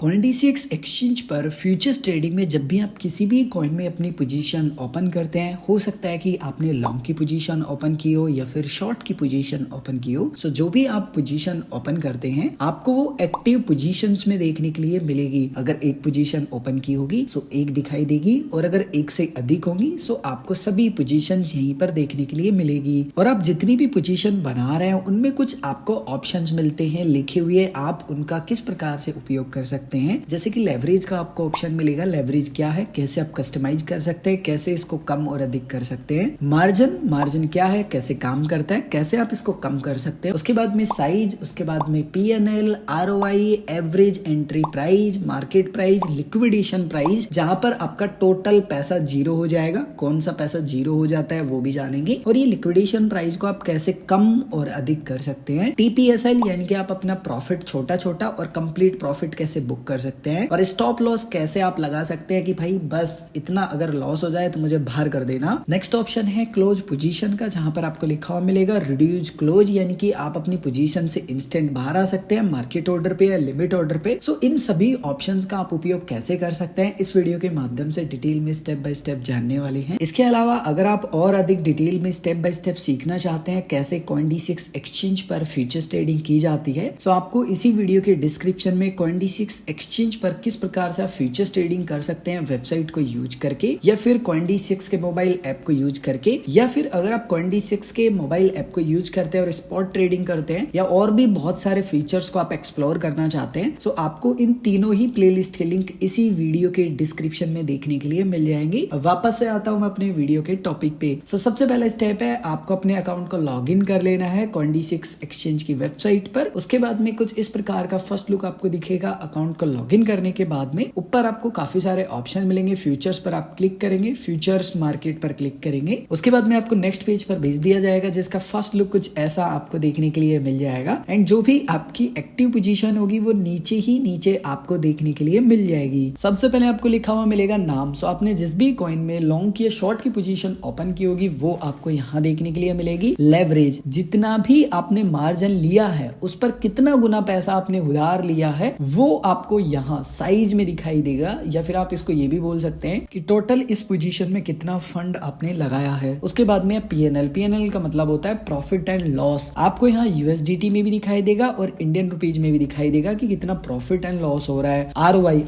CoinDCX exchange पर futures trading में जब भी आप किसी भी कॉइन में अपनी पोजीशन ओपन करते हैं, हो सकता है कि आपने लॉन्ग की पोजीशन ओपन की हो या फिर शॉर्ट की पोजीशन ओपन की हो। सो जो भी आप पोजीशन ओपन करते हैं आपको वो एक्टिव पोजीशंस में देखने के लिए मिलेगी। अगर एक पोजीशन ओपन की होगी सो एक दिखाई देगी, और अगर एक से अधिक होंगी सो आपको सभी पोजीशन यहीं पर देखने के लिए मिलेगी। और आप जितनी भी पोजीशन बना रहे हैं उनमें कुछ आपको ऑप्शंस मिलते हैं लिखे हुए, आप उनका किस प्रकार से उपयोग कर सकते हैं। जैसे कि लेवरेज का आपको ऑप्शन मिलेगा। लेवरेज क्या है, कैसे आप कस्टमाइज कर सकते हैं, कैसे इसको कम और अधिक कर सकते हैं। मार्जिन क्या है, कैसे काम करता है, कैसे आप इसको कम कर सकते हैं। उसके बाद में साइज, उसके बाद में PNL, ROI, average entry price, market price, liquidation price, जहां पर आपका टोटल पैसा जीरो हो जाएगा। कौन सा पैसा जीरो हो जाता है वो भी जानेंगे। और ये लिक्विडेशन प्राइस को आप कैसे कम और अधिक कर सकते हैं। TPSL यानी कि आप अपना प्रॉफिट छोटा छोटा और कंप्लीट प्रॉफिट कैसे बुक कर सकते हैं। और स्टॉप लॉस कैसे आप लगा सकते हैं कि भाई बस इतना अगर लॉस हो जाए तो मुझे बाहर कर देना। नेक्स्ट ऑप्शन है क्लोज पोजीशन का, जहां पर आपको लिखा हुआ मिलेगा रिड्यूस क्लोज, यानी कि आप अपनी पोजीशन से इंस्टेंट बाहर आ सकते हैं मार्केट ऑर्डर पे या लिमिट ऑर्डर पे। सो इन सभी ऑप्शंस का आप उपयोग कैसे कर सकते हैं इस वीडियो के माध्यम से डिटेल में स्टेप बाय स्टेप जानने वाले हैं। इसके अलावा अगर आप और अधिक डिटेल में स्टेप बाय स्टेप सीखना चाहते हैं कैसे CoinDCX एक्सचेंज पर फ्यूचर्स ट्रेडिंग की जाती है, सो आपको इसी वीडियो के डिस्क्रिप्शन में CoinDCX एक्सचेंज पर किस प्रकार से आप फ्यूचर्स ट्रेडिंग कर सकते हैं वेबसाइट को यूज करके, या फिर CoinDCX के मोबाइल ऐप को यूज करके, या फिर अगर आप CoinDCX के मोबाइल ऐप को यूज करते हैं और स्पॉट ट्रेडिंग करते हैं, या और भी बहुत सारे फीचर्स को आप एक्सप्लोर करना चाहते हैं, सो आपको इन तीनों ही प्लेलिस्ट के लिंक इसी वीडियो के डिस्क्रिप्शन में देखने के लिए मिल जाएंगे। अब वापस से आता हूँ मैं अपने वीडियो के टॉपिक पे। सो सबसे पहला स्टेप है आपको अपने अकाउंट को लॉग इन कर लेना है CoinDCX एक्सचेंज की वेबसाइट पर। उसके बाद में कुछ इस प्रकार का फर्स्ट लुक आपको दिखेगा। अकाउंट को लॉगिन करने के बाद में ऊपर आपको काफी सारे ऑप्शन मिलेंगे। फ्यूचर्स पर आप क्लिक करेंगे, फ्यूचर्स मार्केट पर क्लिक करेंगे। उसके बाद में आपको नेक्स्ट पेज पर भेज दिया जाएगा, जिसका फर्स्ट लुक कुछ ऐसा आपको देखने के लिए मिल जाएगा। एंड जो भी आपकी एक्टिव पोजीशन होगी वो नीचे ही नीचे आपको देखने के लिए मिल जाएगी। सबसे पहले आपको लिखा हुआ मिलेगा नाम। सो आपने जिस भी कॉइन में लॉन्ग की या शॉर्ट की पोजीशन ओपन की होगी वो आपको यहाँ देखने के लिए मिलेगी। लेवरेज, जितना भी आपने मार्जिन लिया है उस पर कितना गुना पैसा आपने उधार लिया है वो आपको यहाँ साइज में दिखाई देगा। या फिर आप इसको ये भी बोल सकते हैं कि टोटल इस पोजीशन में कितना फंड आपने लगाया है। उसके बाद में PNL का मतलब होता है प्रॉफिट एंड लॉस। आपको यहाँ USDT में भी दिखाई देगा और इंडियन रुपीज में भी दिखाई देगा कि कितना प्रॉफिट एंड लॉस हो रहा है।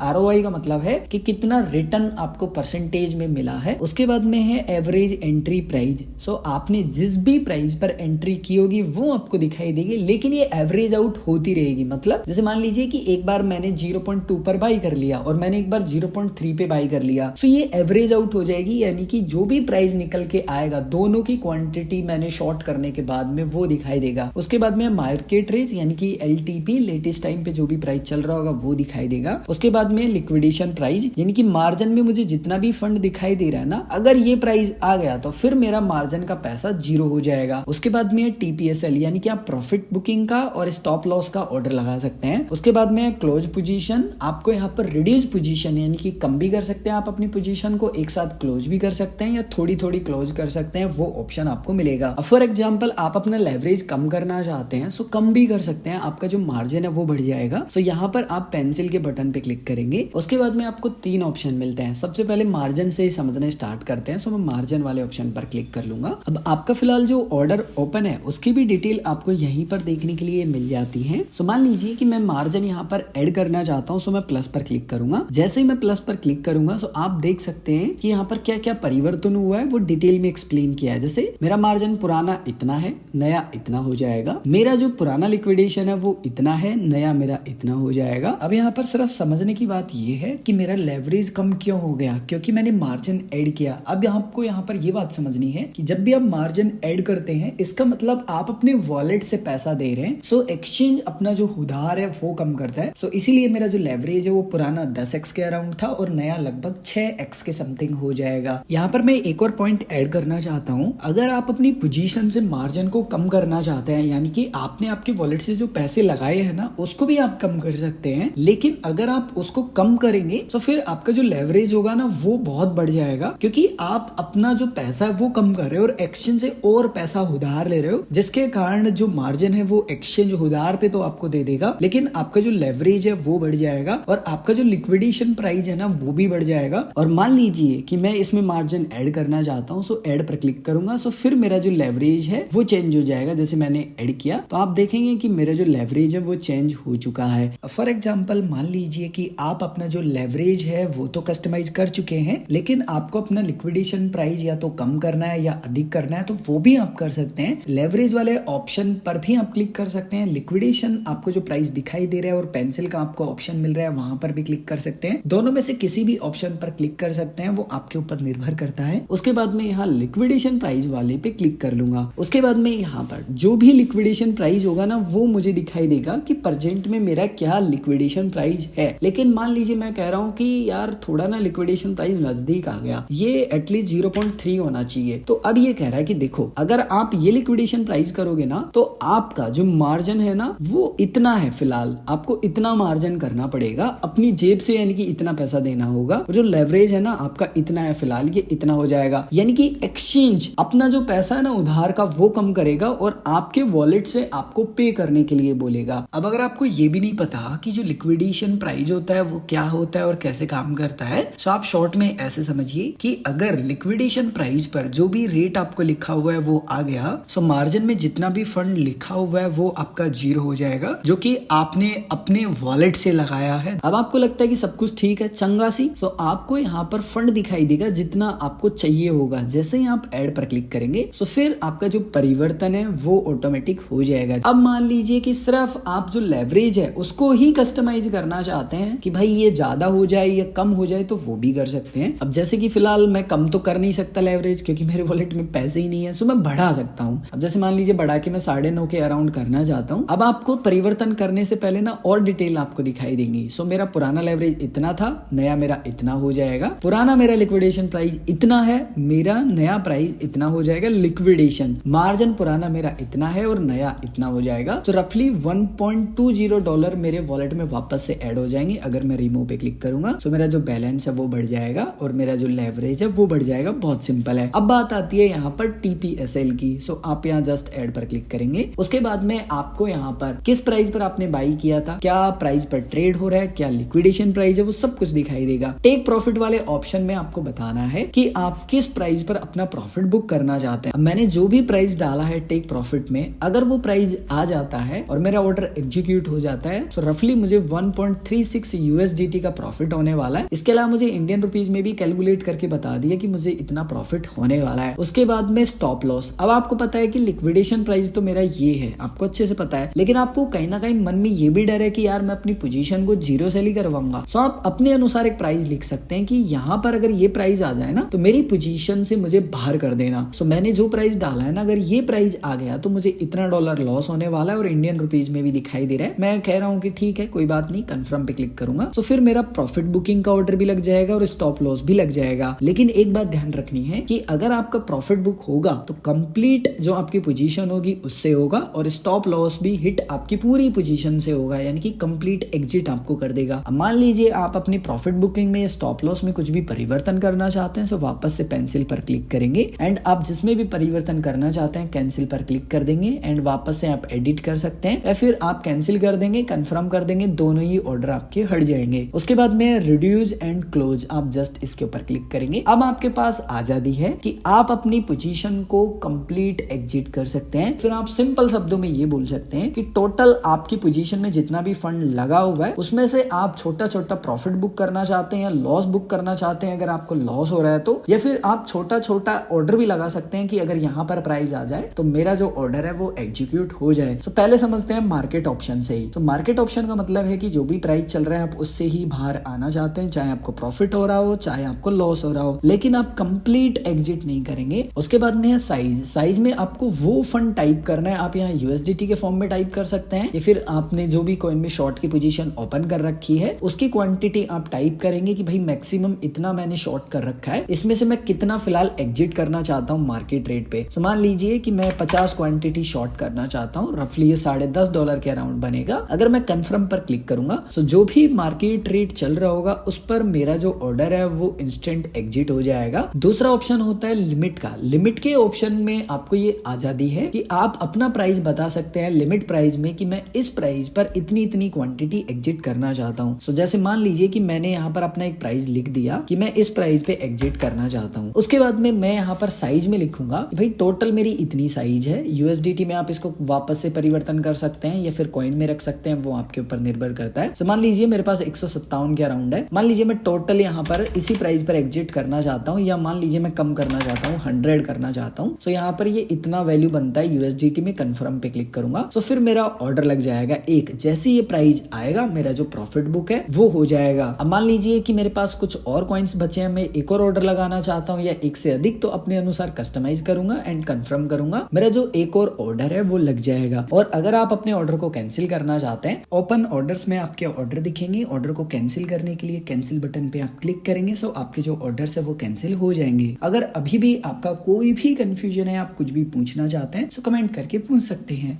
ROI का मतलब है कि कितना रिटर्न आपको परसेंटेज में मिला है। उसके बाद में है एवरेज एंट्री प्राइस। सो आपने जिस भी प्राइस पर एंट्री की होगी वो आपको दिखाई देगी, लेकिन ये एवरेज आउट होती रहेगी। मतलब जैसे मान लीजिए कि एक बार मैंने 0.2 पर बाई कर लिया और मैंने एक बार 0.3 पे बाई कर लिया, सो ये एवरेज आउट हो जाएगी। यानी कि जो भी प्राइस निकल के आएगा दोनों की क्वांटिटी मैंने शॉर्ट करने के बाद में वो दिखाई देगा। उसके बाद में मार्केट रेट यानी कि LTP, लेटेस्ट टाइम पे जो भी प्राइस चल रहा होगा वो दिखाई देगा। उसके बाद में लिक्विडेशन प्राइस यानी कि मार्जिन में मुझे जितना भी फंड दिखाई दे रहा है ना, अगर ये प्राइस आ गया तो फिर मेरा मार्जिन का पैसा जीरो हो जाएगा। उसके बाद में TPSL यानी कि आप प्रॉफिट बुकिंग का और स्टॉप लॉस का ऑर्डर लगा सकते हैं। उसके बाद में क्लोज पोजीशन, आपको यहाँ पर रिड्यूस पोजीशन यानी कि कम भी कर सकते हैं आप अपनी पोजीशन को, एक साथ क्लोज भी कर सकते हैं या थोड़ी थोड़ी क्लोज कर सकते हैं, वो ऑप्शन आपको मिलेगा। फॉर एग्जांपल आप अपना लेवरेज कम करना चाहते हैं सो कम भी कर सकते हैं, आपका जो मार्जिन है वो बढ़ जाएगा। सो यहाँ पर आप पेंसिल के बटन पे क्लिक करेंगे। उसके बाद में आपको 3 ऑप्शन मिलते हैं। सबसे पहले मार्जिन से ही समझना स्टार्ट करते हैं। सो मैं मार्जिन वाले ऑप्शन पर क्लिक कर लूंगा। अब आपका फिलहाल जो ऑर्डर ओपन है उसकी भी डिटेल आपको यहीं पर देखने के लिए मिल जाती है। सो मान लीजिए कि मैं मार्जिन यहाँ पर ऐड करना चाहता हूँ, सो मैं प्लस पर क्लिक करूंगा। जैसे ही मैं प्लस पर क्लिक करूंगा सो आप देख सकते हैं कि यहाँ पर क्या क्या परिवर्तन हुआ है वो डिटेल में एक्सप्लेन किया है। जैसे मेरा मार्जिन पुराना इतना है, नया इतना हो जाएगा। मेरा जो पुराना लिक्विडेशन है वो इतना है, नया मेरा इतना हो जाएगा। अब यहाँ पर सिर्फ समझने की बात ये है कि मेरा लेवरेज कम क्यों हो गया, क्योंकि मैंने मार्जिन ऐड किया। अब आपको यहाँ पर ये बात समझनी है कि जब भी आप मार्जिन ऐड करते हैं इसका मतलब आप अपने वॉलेट से पैसा दे रहे हैं। सो एक्सचेंज अपना जो उधार है वो कम करता है। सो इसीलिए मेरा जो लेवरेज है वो पुराना 10x के अराउंड था और नया लगभग 6x के समथिंग हो जाएगा। यहाँ पर मैं एक और पॉइंट ऐड करना चाहता हूँ। अगर आप अपनी पोजीशन से मार्जिन को कम करना चाहते हैं, यानी कि आपने आपके वॉलेट से जो पैसे लगाए हैं ना उसको भी आप कम कर सकते हैं, लेकिन अगर आप उसको कम करेंगे तो फिर आपका जो लेवरेज होगा ना वो बहुत बढ़ जाएगा, क्योंकि आप अपना जो पैसा है वो कम कर रहे हो और एक्सचेंज से और पैसा उधार ले रहे हो, जिसके कारण जो मार्जिन है वो एक्सचेंज उधार पे तो आपको दे देगा, लेकिन आपका जो लेवरेज है वो बढ़ जाएगा और आपका जो लिक्विडेशन प्राइस है ना वो भी बढ़ जाएगा। और मान लीजिए कि मैं इसमें मार्जिन ऐड करना चाहता हूँ, सो ऐड पर क्लिक करूंगा, सो फिर मेरा जो लेवरेज है वो चेंज हो जाएगा। जैसे मैंने ऐड किया तो आप देखेंगे कि मेरा जो लेवरेज है वो चेंज हो चुका है। फॉर एग्जाम्पल मान लीजिए कि आप अपना जो लेवरेज है वो तो कस्टमाइज कर चुके हैं, लेकिन आपको अपना लिक्विडेशन प्राइस या तो कम करना है या अधिक करना है, तो वो भी आप कर सकते हैं। लेवरेज वाले ऑप्शन पर भी आप क्लिक कर सकते हैं। लिक्विडेशन आपको जो प्राइस दिखाई दे रहा है और पेंसिल का आपको ऑप्शन मिल रहा है वहां पर भी क्लिक कर सकते हैं। दोनों में से किसी भी ऑप्शन पर क्लिक कर सकते हैं, वो आपके ऊपर निर्भर करता है। उसके बाद में यहाँ लिक्विडेशन प्राइस वाले पे क्लिक कर लूंगा। उसके बाद में यहाँ पर जो भी लिक्विडेशन प्राइस होगा ना वो मुझे दिखाई देगा कि प्रेजेंट में मेरा क्या लिक्विडेशन प्राइस है। लेकिन मान लीजिए मैं कह रहा हूँ कि यार थोड़ा ना लिक्विडेशन प्राइस नजदीक आ गया, ये एटलीस्ट 0.3 होना चाहिए। तो अब ये कह रहा है कि देखो अगर आप ये लिक्विडेशन प्राइस करोगे ना तो आपका जो मार्जिन है ना वो इतना है, फिलहाल आपको इतना मार्जिन करना पड़ेगा अपनी जेब से, यानी कि इतना पैसा देना होगा। और जो लेवरेज है ना आपका इतना है, फिलहाल ये इतना हो जाएगा। यानी कि एक्सचेंज अपना जो पैसा है ना उधार का वो कम करेगा और आपके वॉलेट से आपको पे करने के लिए बोलेगा। अब अगर आपको ये भी नहीं पता कि जो लिक्विडेशन प्राइस होता है वो क्या होता है और कैसे काम करता है, तो आप शॉर्ट में ऐसे समझिए कि अगर लिक्विडेशन प्राइस पर जो भी रेट आपको लिखा हुआ है वो आ गया, सो मार्जिन में जितना भी फंड लिखा हुआ है वो आपका 0 हो जाएगा, जो कि आपने अपने वॉलेट से लगाया है। अब आपको लगता है कि सब कुछ ठीक है, चंगा सी, सो आपको यहाँ पर फंड दिखाई देगा जितना आपको चाहिए होगा। जैसे ही आप ऐड पर क्लिक करेंगे सो फिर आपका जो परिवर्तन है वो ऑटोमेटिक हो जाएगा। अब मान लीजिए कि सिर्फ आप जो लेवरेज है उसको ही कस्टमाइज करना चाहते हैं कि भाई ये ज्यादा हो जाए या कम हो जाए, तो वो भी कर सकते हैं। अब जैसे कि फिलहाल मैं कम तो कर नहीं सकता लेवरेज, क्योंकि मेरे वॉलेट में पैसे ही नहीं है, सो मैं बढ़ा सकता हूँ। अब जैसे मान लीजिए बढ़ा के मैं 9.5 के अराउंड करना चाहता हूँ। अब आपको परिवर्तन करने से पहले ना और डिटेल आपको दिखाई देंगी। सो मेरा पुराना लेवरेज इतना था, नया मेरा इतना हो जाएगा। पुराना मेरा लिक्विडेशन प्राइस इतना है, मेरा नया प्राइस इतना हो जाएगा। लिक्विडेशन मार्जिन पुराना मेरा इतना है और नया इतना हो जाएगा। तो रफली $1.20 मेरे वॉलेट में वापस से ऐड हो जाएंगे अगर मैं रिमूव पे क्लिक करूंगा। तो मेरा जो बैलेंस है वो बढ़ जाएगा और मेरा जो लेवरेज है वो बढ़ जाएगा। बहुत सिंपल है। अब बात आती है यहाँ पर TPSL की। सो आप यहाँ जस्ट ऐड पर क्लिक करेंगे। उसके बाद में आपको यहाँ पर किस प्राइस पर आपने बाई किया था, क्या प्राइस पर ट्रेड हो रहा है, क्या लिक्विडेशन प्राइस है, वो सब कुछ दिखाई देगा। टेक प्रॉफिट वाले ऑप्शन में आपको बताना है कि आप किस प्राइस पर अपना प्रॉफिट बुक करना चाहते हैं। मैंने जो भी प्राइस डाला है टेक प्रॉफिट में, अगर वो प्राइस आ जाता है और मेरा ऑर्डर एग्जीक्यूट हो जाता है तो रफली मुझे 1.36 USDT का प्रॉफिट होने वाला है। इसके अलावा मुझे इंडियन रुपीज में भी कैलकुलेट करके बता दिया कि मुझे इतना प्रॉफिट होने वाला है। उसके बाद में स्टॉप लॉस। अब आपको पता है कि लिक्विडेशन प्राइस तो मेरा ये है, आपको अच्छे से पता है, लेकिन आपको कहीं ना कहीं मन में ये भी डर है कि यार मैं अपनी पोजीशन को 0 सेल ही करवाऊंगा। सो आप अपने अनुसार एक प्राइस लिख सकते हैं कि यहाँ पर अगर ये प्राइस आ जाए ना तो मेरी पोजीशन से मुझे बाहर कर देना। सो मैंने जो प्राइस डाला है ना, अगर ये प्राइस आ गया तो मुझे इतना डॉलर लॉस होने वाला है और इंडियन रुपीज में भी दिखाई दे रहा है। मैं कह रहा हूँ कि ठीक है कोई बात नहीं, कंफर्म पे क्लिक करूंगा। तो फिर मेरा प्रॉफिट बुकिंग का ऑर्डर भी लग जाएगा और स्टॉप लॉस भी लग जाएगा। लेकिन एक बात ध्यान रखनी है कि अगर आपका प्रॉफिट बुक होगा तो कंप्लीट जो आपकी पोजीशन होगी उससे होगा और स्टॉप लॉस भी हिट आपकी पूरी पोजीशन से होगा, यानी कि कंप्लीट एग्जिट आपको कर देगा। अब मान लीजिए आप अपनी प्रॉफिट बुकिंग में या स्टॉप लॉस में कुछ भी परिवर्तन करना चाहते हैं, तो वापस से पेंसिल पर क्लिक करेंगे एंड आप जिसमें भी परिवर्तन करना चाहते हैं कैंसिल पर क्लिक कर देंगे एंड वापस से आप एडिट कर सकते हैं या फिर आप कैंसिल कर देंगे, कंफर्म कर देंगे, दोनों ही ऑर्डर आपके हट जाएंगे। उसके बाद में रिड्यूस एंड क्लोज, आप जस्ट इसके ऊपर क्लिक करेंगे। अब आपके पास आजादी है कि आप अपनी पोजीशन को कंप्लीट एग्जिट कर सकते हैं। फिर आप सिंपल शब्दों में ये बोल सकते हैं कि टोटल आपकी पोजीशन में जितना भी फंड लगा हुआ है उसमें से आप छोटा छोटा प्रॉफिट बुक करना चाहते हैं या लॉस बुक करना चाहते हैं अगर आपको लॉस हो रहा है तो, या फिर आप छोटा छोटा ऑर्डर भी लगा सकते हैं कि अगर यहाँ पर प्राइस आ जाए तो मेरा जो ऑर्डर है वो एग्जीक्यूट हो जाए। तो पहले समझते हैं मार्केट ऑप्शन से ही। तो मार्केट ऑप्शन का मतलब है कि जो भी प्राइस चल रहा है आप उससे ही बाहर आना चाहते हैं, चाहे आपको प्रॉफिट हो रहा हो चाहे आपको लॉस हो रहा हो, लेकिन आप कंप्लीट एग्जिट नहीं करेंगे। उसके बाद में है साइज। साइज में आपको वो फंड टाइप करना है, आप यहाँ USDT के फॉर्म में टाइप कर सकते हैं या फिर आपने जो भी कॉइन में शॉर्ट की पोजीशन ओपन कर रखी है उसकी क्वांटिटी आप टाइप करेंगे कि भाई मैक्सिमम इतना मैंने शॉर्ट कर रखा है, इसमें से मैं कितना फिलहाल एग्जिट करना चाहता हूँ मार्केट रेट पे। तो मान लीजिए कि मैं 50 क्वांटिटी शॉर्ट करना चाहता हूँ, रफली ये $10.5 के अराउंड बनेगा। अगर मैं कंफर्म पर क्लिक करूंगा तो जो भी मार्केट रेट चल रहा होगा उस पर मेरा जो ऑर्डर है वो इंस्टेंट एग्जिट हो जाएगा। दूसरा ऑप्शन होता है लिमिट का। लिमिट के ऑप्शन में आपको ये आजादी है कि आप अपना प्राइस बता सकते हैं लिमिट प्राइस में कि मैं इस प्राइस पर इतनी इतनी क्वांटिटी एग्जिट करना चाहता हूँ। सो जैसे मान लीजिए कि मैंने यहाँ पर अपना एक प्राइस लिख दिया कि मैं इस प्राइस पे एग्जिट करना चाहता हूँ। उसके बाद में मैं यहाँ पर साइज में लिखूंगा भाई टोटल मेरी इतनी साइज है। यूएसडीटी में आप इसको वापस से परिवर्तन कर सकते हैं या फिर कॉइन में रख सकते हैं, वो आपके ऊपर निर्भर करता है। तो मान लीजिए मेरे पास 157 के अराउंड है। मान लीजिए मैं टोटल यहाँ पर इसी प्राइस पर एग्जिट करना चाहता हूँ, या मान लीजिए मैं कम करना चाहता हूँ, 100 करना चाहता हूँ। सो यहाँ पर ये इतना वैल्यू बनता है यूएसडीटी में, कंफर्म पे क्लिक करूंगा। सो फिर मेरा ऑर्डर लग जाएगा एक। जैसे ये प्राइस आएगा मेरा जो प्रॉफिट बुक है वो हो जाएगा। अब मान लीजिए कि मेरे पास कुछ और कॉइन्स बचे हैं, मैं एक और ऑर्डर लगाना चाहता हूँ या एक से अधिक, तो अपने अनुसार कस्टमाइज करूंगा एंड कंफर्म करूंगा, मेरा जो एक और ऑर्डर है वो लग जाएगा। और अगर आप अपने ऑर्डर को कैंसिल करना चाहते हैं, ओपन ऑर्डर्स में आपके ऑर्डर दिखेंगे। ऑर्डर को कैंसिल करने के लिए कैंसिल बटन पे आप क्लिक करेंगे। सो आपके जो ऑर्डर्स है वो कैंसिल हो जाएंगे। अगर अभी भी आपका कोई भी कंफ्यूजन है, आप कुछ भी पूछना चाहते हैं, सो कमेंट करके पूछ सकते हैं।